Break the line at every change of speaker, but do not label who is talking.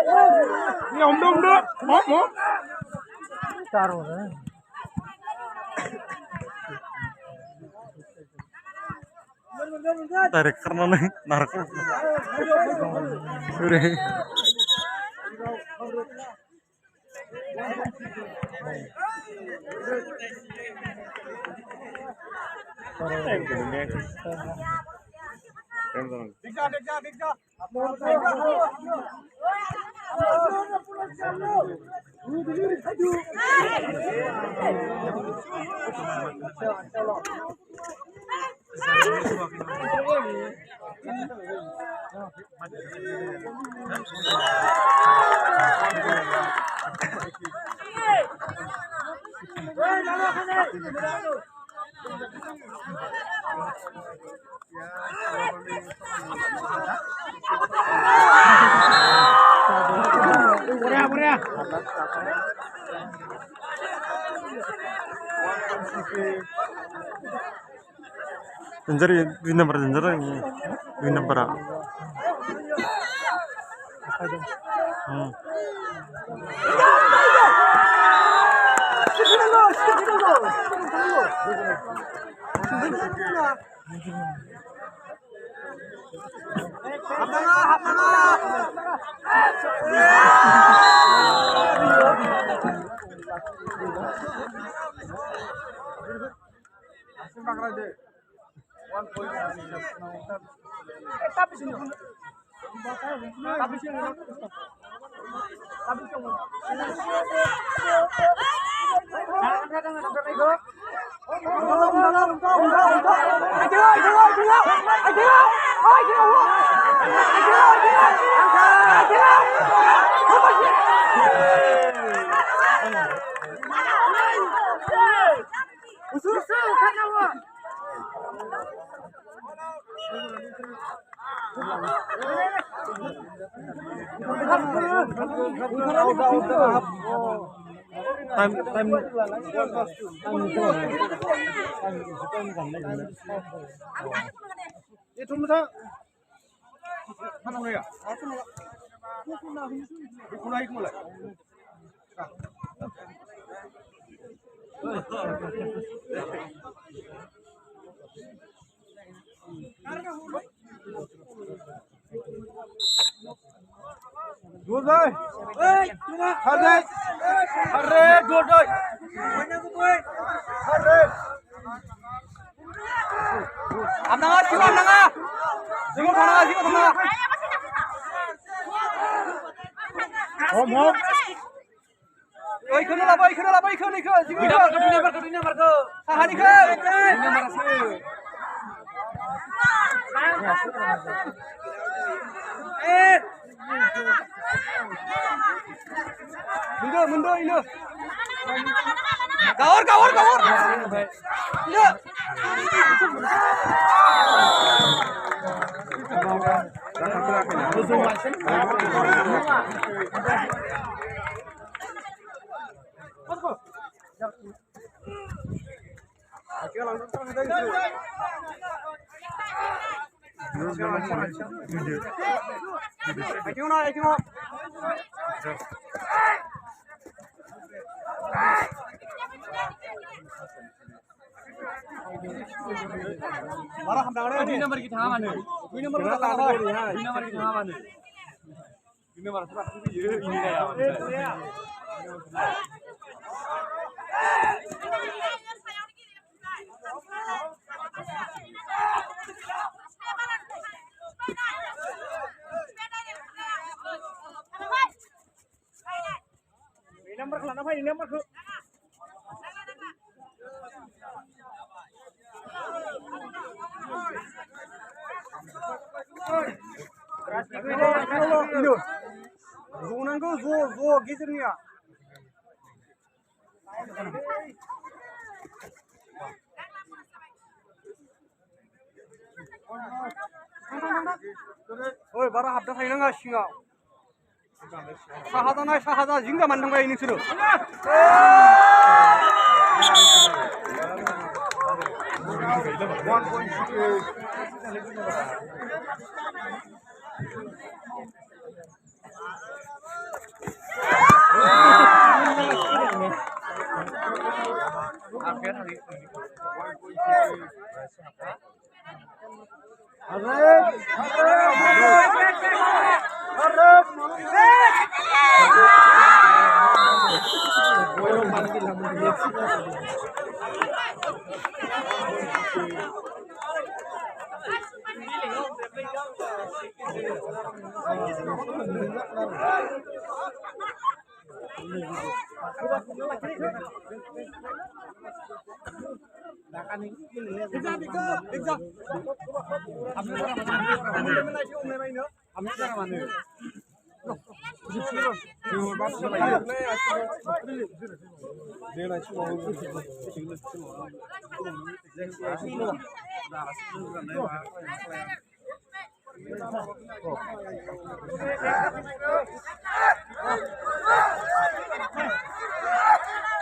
Ini om dulu, mau.
Taruh deh.
Tarik karena nih narko. Udah.
Murah.
Jenjari di nomor jenjari ini di nomor apa?
Itu mudah. Mana ya? Mulai. Dua rồi. Hare, dua rồi. Hare. Amnanga, siapa amnanga? Siapa thanga? Om. Oi, ikut lah, ikut. Dunia marko. Sahani ke? Dunia marasi. Mundur ini. Gawar. Ini. Marah hamdangnya. Ini nomor kita mana? Ini nomor kita mana? Ini nomor kita mana? Ini nomor berapa? Ini ya. Ini nomor kelana apa? Ini nomor ke? Ini. Zonango zo gizirnya. Oi, bara habda खायनाङा सिङाव. साहादा जिंगा मानथांबाय नोंसोरो. Hãy subscribe cho kênh Ghiền Mì Gõ để không bỏ lỡ